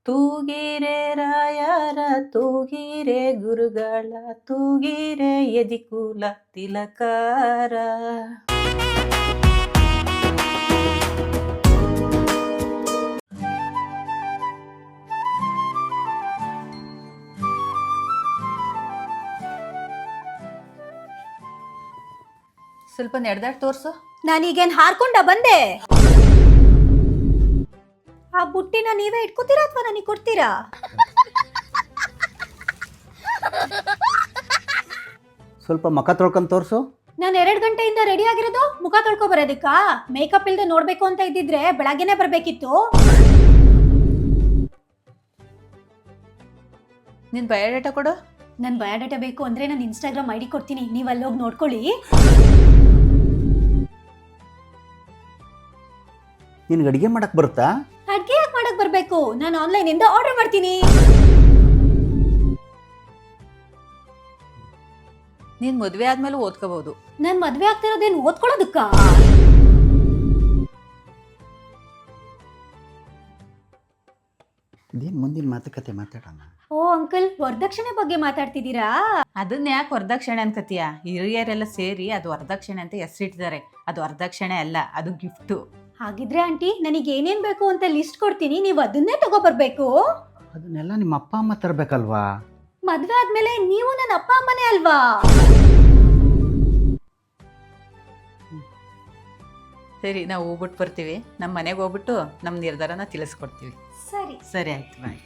ತೂಗಿರೆ ರಾಯರ ತೂಗಿರೆ ಗುರುಗಳ ತೂಗಿರೆ ಯದಿಕುಲ ತಿಲಕಾರ. ಸ್ವಲ್ಪ ನಡೆದಾಡ್ ತೋರ್ಸು. ನಾನೀಗೇನ್ ಹಾರ್ಕೊಂಡ ಬಂದೆ? ಆ ಬುಟ್ಟಿನ ನೀವೇ ಇಟ್ಕೋತೀರಾ ಅಥವಾ ನನಗೆ ಕೊಡ್ತೀರಾ? ಸ್ವಲ್ಪ ಮುಖ ತೊಳ್ಕೊಂಡು ತೋರಿಸು. ನಾನು 2 ಗಂಟೆಯಿಂದ ರೆಡಿ ಆಗಿರೋದು ಮುಖ ತೊಳ್ಕೊ ಬರೋದಕ್ಕಾ? ಮೇಕಪ್ ಇಲ್ದೆ ನೋಡ್ಬೇಕು ಅಂತ ಇದ್ದಿದ್ರೆ ಬೆಳಗ್ಗೆನೆ ಬರ್ಬೇಕಿತ್ತು. ನಿನ್ ಬಯೋಡೇಟಾ ಕೊಡು. ನನ್ ಬಯೋಡೇಟಾ ಬೇಕು ಅಂದ್ರೆ ನಾನು ಇನ್ಸ್ಟಾಗ್ರಾಮ್ ಐಡಿ ಕೊಡ್ತೀನಿ, ನೀವು ಅಲ್ಲೋಗಿ ನೋಡ್ಕೊಳ್ಳಿ. ನಿನ್ಗೆ ಅಡುಗೆ ಮಾಡಕ್ ಬರುತ್ತಾ? ಅಡ್ಗೆ ಯಾಕೆ ಮಾಡಕ್ ಬರ್ಬೇಕು? ನಾನು ಆನ್ಲೈನ್ ಇಂದ ಆರ್ಡರ್ ಮಾಡ್ತೀನಿ. ನೀನ್ ಮದ್ವೆ ಆದ್ಮೇಲೆ ಓದ್ಕೋಬಹುದು. ನನ್ ಮದ್ವೆ ಆಗ್ತಿರೋದೇನು ಓದ್ಕೊಳ್ಳೋದಕ್ಕ? ಇದೇನು ಮುಂದಿನ ಮಾತುಕತೆ ಮಾತಾಡೋಣ. ಓ ಅಂಕಲ್, ವರದಕ್ಷಿಣೆ ಬಗ್ಗೆ ಮಾತಾಡ್ತಿದ್ದೀರಾ? ಅದನ್ನ ಯಾಕೆ ವರದಕ್ಷಿಣೆ ಅನ್ಕತೀಯ? ಹಿರಿಯರೆಲ್ಲ ಸೇರಿ ಅದು ವರದಕ್ಷಿಣೆ ಅಂತ ಹೆಸರಿಟ್ಟಿದ್ದಾರೆ. ಅದು ವರದಕ್ಷಿಣೆ ಅಲ್ಲ, ಅದು ಗಿಫ್ಟು. ಹಾಗಿದ್ರೆ ಆಂಟಿ, ನನಗೆ ಏನೇನ್ ಬೇಕು ಅಂತ ಲಿಸ್ಟ್ ಕೊಡ್ತೀನಿ, ನೀವು ಅದನ್ನೇ ತಗೋಬರ್ಬೇಕು. ಅದನ್ನೆಲ್ಲ ನಿಮ್ಮ ಅಪ್ಪ ಅಮ್ಮ ತರಬೇಕಲ್ವಾ? ಮದ್ವೆ ಆದ್ಮೇಲೆ ನೀವು ನನ್ನ ಅಪ್ಪ ಅಮ್ಮನೇ ಅಲ್ವಾ? ಸರಿ, ನಾವು ಹೋಗ್ಬಿಟ್ಟು ಬರ್ತೀವಿ. ನಮ್ಮ ಮನೆಗೆ ಹೋಗ್ಬಿಟ್ಟು ನಮ್ಮ ನಿರ್ಧಾರನ ತಿಳಿಸ್ಕೊಡ್ತೀವಿ. ಸರಿ ಸರಿ, ಆಯ್ತು, ಬಾಯ್.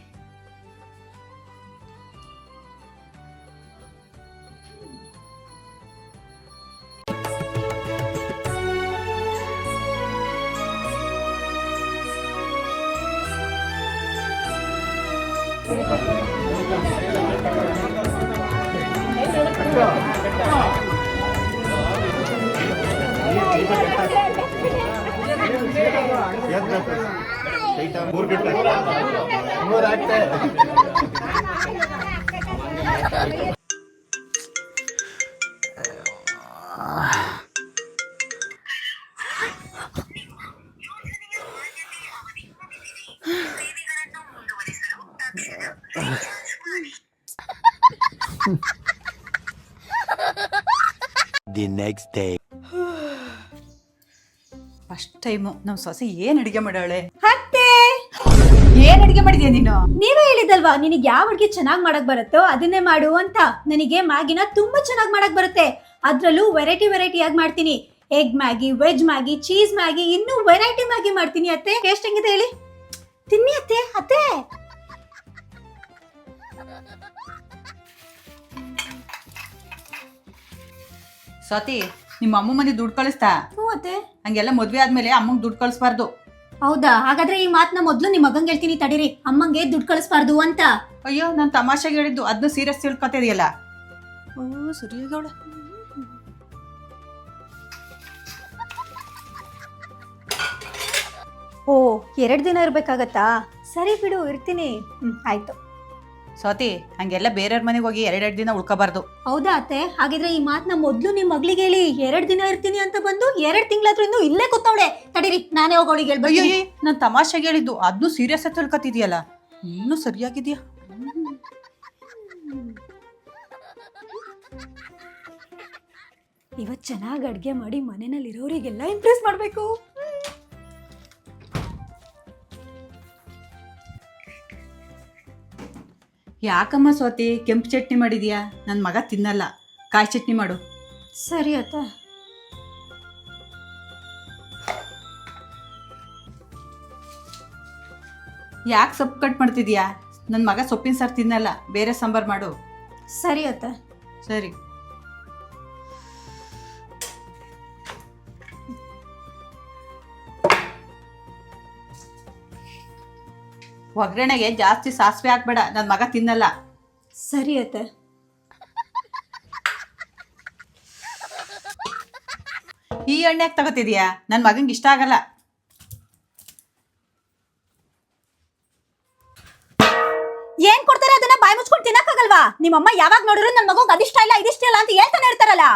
The next day. First time ನಮ್ಮ ಸೊಸೆ ಏನ್ ಅಡಿಗೆ ಮಾಡಾಳೆ. ಅತ್ತೆ, ಏನ್ ಅಡಿಗೆ ಮಾಡಿದ್ಯಾ ನೀನು? ನೀವೇ ಹೇಳಿದಲ್ವಾ ನಿನಗೆ ಯಾವ ಅಡ್ಗೆ ಚೆನ್ನಾಗ್ ಮಾಡಕ್ ಬರುತ್ತೋ ಅದನ್ನೇ ಮಾಡು ಅಂತ. ನನಗೆ ಮ್ಯಾಗಿನ ತುಂಬಾ ಚೆನ್ನಾಗ್ ಮಾಡಕ್ ಬರುತ್ತೆ. ಅದ್ರಲ್ಲೂ ವೆರೈಟಿ ಆಗಿ ಮಾಡ್ತೀನಿ. Egg Maggi, veg Maggi, cheese Maggi, ಇನ್ನೂ ವೆರೈಟಿ ಮ್ಯಾಗಿ ಮಾಡ್ತೀನಿ. ಅತ್ತೆ, ಟೇಸ್ಟ್ ಹೆಂಗಿದೆ ಹೇಳಿ? ತಿನ್ನಿ ಅತ್ತೆ. ಅತ್ತೆ, ಸ್ವಾತಿ, ನಿಮ್ಮ ಅಮ್ಮ ಮನೆ ದುಡ್ಡು ಕಳಿಸ್ತಾ? ಹ್ಞೂ ಅತ್ತೆ. ಹಂಗೆಲ್ಲ ಮದ್ವೆ ಆದ್ಮೇಲೆ ಅಮ್ಮಂಗೆ ದುಡ್ಡು ಕಳಿಸ್ಬಾರ್ದು. ಹೌದಾ? ಹಾಗಾದ್ರೆ ಈ ಮಾತನ್ನ ಮೊದ್ಲು ನಿಮ್ ಮಗಂಗೆ ಹೇಳ್ತೀನಿ ತಡೀರಿ, ಅಮ್ಮಂಗೆ ದುಡ್ಡು ಕಳಿಸ್ಬಾರ್ದು ಅಂತ. ಅಯ್ಯೋ, ನಾನು ತಮಾಷೆಗೆ ಹೇಳಿದ್ದು, ಅದನ್ನ ಸೀರಿಯಸ್ ತಿಳ್ಕೊತಿದೆಯಲ್ಲ. ಓ ಸರಿಯಾಗವಳ. ಓ, 2 ದಿನ ಇರ್ಬೇಕಾಗತ್ತಾ? ಸರಿ ಬಿಡು, ಇರ್ತೀನಿ. ಆಯ್ತು. ಸ್ವಾತಿ, ಹಂಗೆಲ್ಲ ಬೇರೆಯವ್ರ ಮನೆಗೆ ಹೋಗಿ 2 ದಿನ ಉಳ್ಕೋಬಾರ್ದು. ಹೌದಾ ಅತ್ತೆ? ಹಾಗಿದ್ರೆ ಈ ಮಾತನ್ನ ಮೊದ್ಲು ನಿಮ್ ಮಗಳಿಗೆ ಹೇಳಿ. 2 ದಿನ ಇರ್ತೀನಿ ಅಂತ ಬಂದು 2 ತಿಂಗಳಾದ್ರೂ ಇನ್ನೂ ಇಲ್ಲೇ ಕೂತವಳೆ. ತಡೀರಿ, ನಾನೇ ಹೋಗೋಳಿಗೆ ಹೇಳ್ಬೇಕು. ಅಯ್ಯೋ, ನಾನು ತಮಾಷೆಗೆ ಹೇಳಿದ್ದು, ಅದನ್ನು ಸೀರಿಯಸ್ ಆಗಿ ತಿಳ್ಕೊತಿದ್ಯಲ್ಲ. ಇನ್ನೂ ಸರಿಯಾಗಿದ್ಯಾ? ಇವತ್ತು ಚೆನ್ನಾಗಿ ಅಡ್ಗೆ ಮಾಡಿ ಮನೆಯಲ್ಲಿ ಇರೋರಿಗೆಲ್ಲ ಇಂಪ್ರೆಸ್ ಮಾಡ್ಬೇಕು. ಯಾಕಮ್ಮ ಸ್ವಾತಿ ಕೆಂಪು ಚಟ್ನಿ ಮಾಡಿದ್ಯಾ? ನನ್ನ ಮಗ ತಿನ್ನಲ್ಲ, ಕಾಯಿ ಚಟ್ನಿ ಮಾಡು. ಸರಿ ಅತ್ತ. ಯಾಕೆ ಸೊಪ್ಪು ಕಟ್ ಮಾಡ್ತಿದ್ಯಾ? ನನ್ನ ಮಗ ಸೊಪ್ಪಿನ ಸಾರು ತಿನ್ನಲ್ಲ, ಬೇರೆ ಸಾಂಬಾರು ಮಾಡು. ಸರಿ ಅತ್ತ. ಸರಿ. ಒಗ್ಗರಣೆಗೆ ಜಾಸ್ತಿ ಸಾಸಿವೆ ಹಾಕ್ಬೇಡ, ನನ್ನ ಮಗ ತಿನ್ನಲ್ಲ. ಸರಿ ಅತ್ತ. ಈ ಎಣ್ಣೆ ಯಾಕೆ ತಗೋತಿದ್ಯಾ? ನನ್ನ ಮಗಂಗೆ ಇಷ್ಟ ಆಗಲ್ಲ. ಏನ್ ಕೊಡ್ತಾರೆ ಅದನ್ನ ಬಾಯಿ ಮುಚ್ಕೊಂಡು ತಿನ್ನಕ್ಕಾಗಲ್ವಾ? ನಿಮ್ಮಮ್ಮ ಯಾವಾಗ ನೋಡಿದ್ರು ನನ್ನ ಮಗಂಗೆ ಅದಿಷ್ಟ ಇಲ್ಲ ಇದಿಷ್ಟ ಇಲ್ಲ ಅಂತ ಹೇಳ್ತಾನೆ ಇರ್ತಾರಲ್ಲ.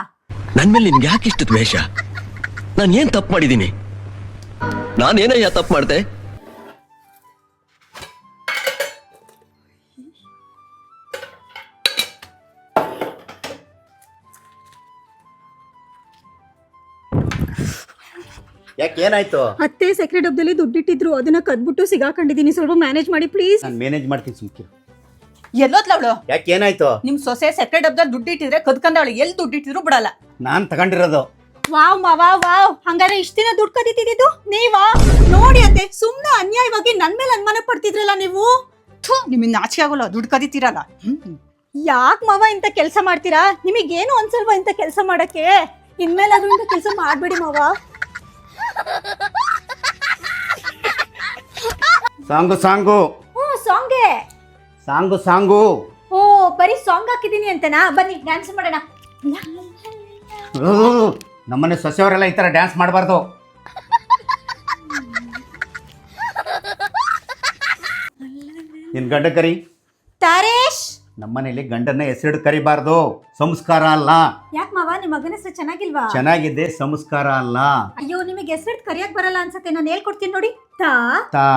ನನ್ ಮೇಲೆ ನಿನ್ಗೆ ಯಾಕೆ ಇಷ್ಟು ದ್ವೇಷ? ನಾನು ಏನ್ ತಪ್ಪು ಮಾಡಿದ್ದೀನಿ? ನಾನೇನಯ್ಯ ತಪ್ಪು ಮಾಡ್ದೆ? ಯಾಕೆ ಏನಾಯ್ತು? ಅತ್ತೆ ಸೆಕ್ರೆ ಡಬ್ಬದಲ್ಲಿ ದುಡ್ಡಿಟ್ಟಿದ್ರು ಅದನ್ನ ಕದ್ಬಿಟ್ಟು ಸಿಗಾಕೊಂಡಿದ್ದೀನಿ, ಸ್ವಲ್ಪ ಮ್ಯಾನೇಜ್ ಮಾಡಿ ಪ್ಲೀಸ್. ನಾನು ಮ್ಯಾನೇಜ್ ಮಾಡ್ತೀನಿ ಸುಮ್ಕಿರು. ಎಲ್ಲೋತ್ಲವಳು? ಯಾಕೆ ಏನಾಯ್ತು? ನಿಮ್ ಸೊಸೆ ಸೆಕ್ರೆ ಡಬ್ಬದಲ್ಲಿ ದುಡ್ಡು ಇಟ್ಟಿದ್ರೆ ಕದ್ಕಂದವಳು, ಎಲ್ಲಿ ದುಡ್ಡು ಇಟ್ಟಿದ್ರು ಬಿಡಲ್ಲ. ನಾನು ತಗೊಂಡಿರೋದು. ವಾವ್ ಮಾವ ವಾವ್, ಹಂಗಾರೆ ಇಷ್ಟ ದಿನ ದುಡ್ಡು ಕದೀತಿದ್ದು ನೀವಾ? ನೋಡಿ ಅತ್ತೆ, ಸುಮ್ನೆ ಅನ್ಯಾಯವಾಗಿ ನನ್ ಮೇಲೆ ಅನುಮಾನ ಪಡ್ತಿದ್ರಲ್ಲ ನೀವು. ನಿಮಗೆ ನಾಚಿಕೆ ಆಗೋಲ್ಲ, ದುಡ್ಡು ಕದೀತಿರಲ್ಲ. ಯಾಕ್ ಮಾವ ಇಂತ ಕೆಲಸ ಮಾಡ್ತೀರಾ? ನಿಮಗೇನು ಅನ್ಸಲ್ವಾ ಇಂತ ಕೆಲಸ ಮಾಡಕ್ಕೆ? ಇನ್ಮೇಲೆ ಅದು ಇಂತ ಕೆಲಸ ಮಾಡ್ಬೇಡಿ ಮಾವ. ಸಾಂಗು ಸಾಂಗು ಸಾಂಗ್ಗೆ ಸಾಂಗು ಸಾಂಗು. ಓ, ಬರೀ ಸಾಂಗ್ ಹಾಕಿದೀನಿ ಅಂತನಾ? ಬನ್ನಿ ಡ್ಯಾನ್ಸ್ ಮಾಡೋಣ. ನಮ್ಮನೆ ಸೊಸೆಯವರೆಲ್ಲ ಈ ತರ ಡ್ಯಾನ್ಸ್ ಮಾಡಬಾರ್ದು. ನಿನ್ ಗಂಡ ಕರಿ. ತಾರೇಶ್. ನಮ್ಮನೇಲಿ ಗಂಡನ ಹೆಸರಿಡು ಕರಿಬಾರ್ದು, ಸಂಸ್ಕಾರ ಅಲ್ಲ. ಯಾಕ್ ಮಾವ, ನಿಮ್ ಮಗನ ಹೆಸರು ಚೆನ್ನಾಗಿಲ್ವಾ? ಚೆನ್ನಾಗಿದೆ, ಸಂಸ್ಕಾರ ಅಲ್ಲ. ಅಯ್ಯೋ, ನಿಮಗೆ ಹೆಸರಿಟ್ಟು ಕರಿಯಕ್ ಬರಲ್ಲ ಅನ್ಸತ್ತೆ, ನಾನು ಹೇಳ್ಕೊಡ್ತೀನಿ ನೋಡಿ. ತಾ ತಾ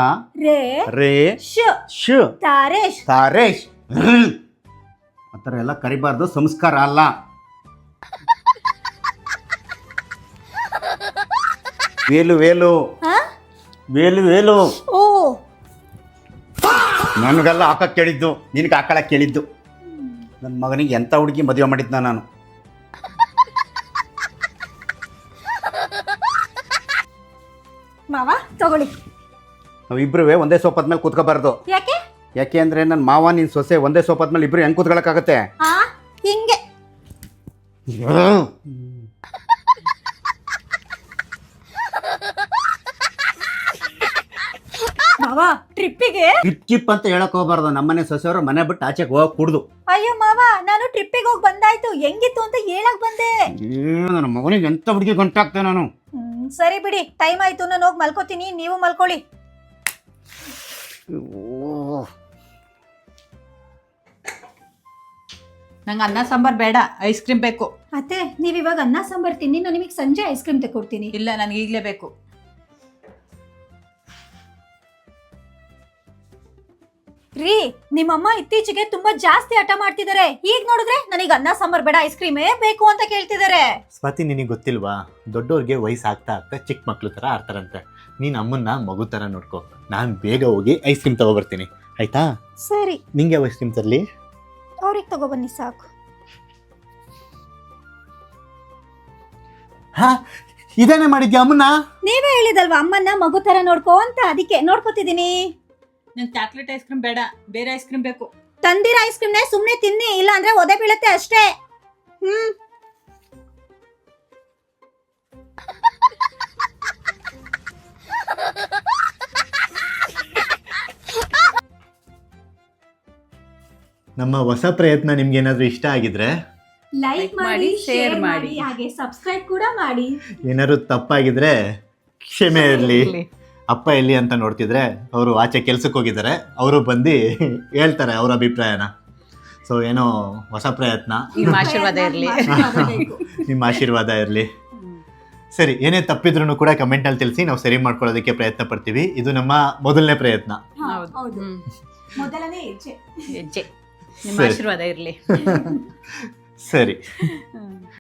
ರೇ ರೇ ಶ್ ಶ್ ತಾರೇಶ್. ತಾರೇಶ್. ಆ ಥರ ಎಲ್ಲ ಕರಿಬಾರ್ದು, ಸಂಸ್ಕಾರ ಅಲ್ಲ. ವೇಲು ವೇಲು ಹಾ? ವೇಲು ವೇಲು. ಓ, ನನಗೆಲ್ಲ ಹಾಕಕ್ ಕೇಳಿದ್ದು, ನಿನಗೆ ಹಾಕಳಕ್ಕೆ ಕೇಳಿದ್ದು. ನನ್ನ ಮಗನಿಗೆ ಎಂಥ ಹುಡುಗಿ ಮದುವೆ ಮಾಡಿದ್ನ ನಾನು. ಮಾವ ತಗೊಳ್ಳಿ. ನಾವಿಬ್ರು ಒಂದೇ ಸೋಫಾದ ಮೇಲೆ ಕೂತ್ಕೋಬಾರ್ದು. ಯಾಕೆ? ಯಾಕೆ ಅಂದ್ರೆ ನನ್ನ ಮಾವ ನಿನ್ನ ಸೊಸೆ ಒಂದೇ ಸೋಫಾದ ಮೇಲೆ ಇಬ್ರು ಹೆಂಗೆ ಕೂತ್ಕೊಳ್ಳೋಕ್ಕಾಗತ್ತೆ? ಹಾ, ಹಿಂಗೆ. ಮಾವ ಟ್ರಿಪ್ಪಿಗೆ. ಕಿಪ್ ಅಂತ ಹೇಳಕ್ ಹೋಗ್ಬಾರ್ದು. ನಮ್ಮನೆ ಸೊಸೆಯವರು ಮನೆ ಬಿಟ್ಟು ಆಚೆಗೆ ಹೋಗಕ್ ಕೂಡ್ದು. ಅಯ್ಯೋ ಮಾವ, ನಾನು ಟ್ರಿಪ್ಪಿಗೆ ಹೋಗಿ ಬಂದಾಯ್ತು, ಹೆಂಗಿತ್ತು ಅಂತ ಹೇಳಕ್ ಬಂದೆ. ನನ್ನ ಮಗನಿಗೆ ಎಂತ ಹುಡುಗಿ ಗಂಟಾಗ್ತೆ ನಾನು. ಸರಿ ಬಿಡಿ, ಟೈಮ್ ಆಯ್ತು, ನಾನು ಹೋಗಿ ಮಲ್ಕೋತೀನಿ, ನೀವು ಮಲ್ಕೊಳ್ಳಿ. ನಂಗೆ ಅನ್ನ ಸಾಂಬಾರ್ ಬೇಡ, ಐಸ್ ಕ್ರೀಮ್ ಬೇಕು. ಅತ್ತೆ, ನೀವ್ ಇವಾಗ ಅನ್ನ ಸಾಂಬಾರ್ ತಿನ್ನಿ, ನಾನು ನಿಮಗೆ ಸಂಜೆ ಐಸ್ ಕ್ರೀಮ್ ತೆಕೊಡ್ತೀನಿ. ಇಲ್ಲ, ನನಗೆ ಈಗಲೇ ಬೇಕು. ರೀ, ನಿಮ್ಮಮ್ಮ ಇತ್ತೀಚೆಗೆ ತುಂಬಾ ಜಾಸ್ತಿ ಹಠ ಮಾಡ್ತಿದ್ದಾರೆ. ಈಗ ನೋಡಿದ್ರೆ ನನಗೆ ಅನ್ನ ಸಾಂಬಾರ್ ಬೇಡ, ಐಸ್ ಕ್ರೀಮೇ ಬೇಕು ಅಂತ ಕೇಳ್ತಿದ್ದಾರೆ. ಸ್ವಾತಿ, ನಿನಗೆ ಗೊತ್ತಿಲ್ವಾ, ದೊಡ್ಡವ್ರಿಗೆ ವಯಸ್ಸು ಆಗ್ತಾ ಆಗ್ತಾ ಚಿಕ್ಕ ಮಕ್ಳು ಥರ ಆಡ್ತಾರಂತೆ. ನೀನು ಅಮ್ಮನ್ನ ಮಗು ಥರ ನೋಡ್ಕೊ. ನಾನು ಬೇಗ ಹೋಗಿ ಐಸ್ ಕ್ರೀಮ್ ತಗೊಬರ್ತೀನಿ, ಆಯ್ತಾ? ಸರಿ, ನಿಂಗೆ ಯಾವ ಐಸ್ ಕ್ರೀಮ್ ತರಲಿ? ಅವ್ರಿಗೆ ತಗೊಬನ್ನಿ ಸಾಕು. ಹಾ, ಇದೇನೇ ಮಾಡಿದ್ಯಾ ಅಮ್ಮನ್ನ? ನೀವೇ ಹೇಳಿದಲ್ವಾ ಅಮ್ಮನ್ನ ಮಗು ತರ ನೋಡ್ಕೋ ಅಂತ, ಅದಕ್ಕೆ ನೋಡ್ಕೋತಿದ್ದೀನಿ. ನಂಗೆ ಚಾಕ್ಲೇಟ್ ಐಸ್ ಕ್ರೀಮ್ ಬೇಡ, ಬೇರೆ ಐಸ್ ಕ್ರೀಮ್ ಬೇಕು. ತಂದಿರ ಐಸ್ ಕ್ರೀಮ್ನೇ ಸುಮ್ನೆ ತಿನ್ನಿ, ಇಲ್ಲ ಅಂದ್ರೆ ಒದೆ ಬೀಳುತ್ತೆ ಅಷ್ಟೇ. ನಮ್ಮ ಹೊಸ ಪ್ರಯತ್ನ ನಿಮ್ಗೆ ಏನಾದರೂ ಇಷ್ಟ ಆಗಿದ್ರೆ ಲೈಕ್ ಮಾಡಿ, ಶೇರ್ ಮಾಡಿ, ಹಾಗೆ ಸಬ್ಸ್ಕ್ರೈಬ್ ಕೂಡ ಮಾಡಿ. ಏನಾದ್ರು ತಪ್ಪಾಗಿದ್ರೆ ಕ್ಷಮೆ ಇರಲಿ. ಅಪ್ಪ ಎಲ್ಲಿ ಅಂತ ನೋಡ್ತಿದ್ರೆ ಅವರು ಆಚೆ ಕೆಲ್ಸಕ್ಕೆ ಹೋಗಿದ್ದಾರೆ, ಅವರು ಬಂದು ಹೇಳ್ತಾರೆ ಅವ್ರ ಅಭಿಪ್ರಾಯನ. ಸೊ ಏನೋ ಹೊಸ ಪ್ರಯತ್ನ, ನಿಮ್ಮ ಆಶೀರ್ವಾದ ಇರಲಿ. ನಿಮ್ಮ ಆಶೀರ್ವಾದ ಇರಲಿ. ಸರಿ, ಏನೇ ತಪ್ಪಿದ್ರು ಕೂಡ ಕಮೆಂಟಲ್ಲಿ ತಿಳಿಸಿ, ನಾವು ಸರಿ ಮಾಡ್ಕೊಳ್ಳೋದಕ್ಕೆ ಪ್ರಯತ್ನ ಪಡ್ತೀವಿ. ಇದು ನಮ್ಮ ಮೊದಲನೇ ಪ್ರಯತ್ನ. ಹೌದು, ಮೊದಲನೇ ಹೆಜ್ಜೆ. ನಿಮ್ಮ ಸರಿ. ಆಶೀರ್ವಾದ ಇರಲಿ. ಸರಿ.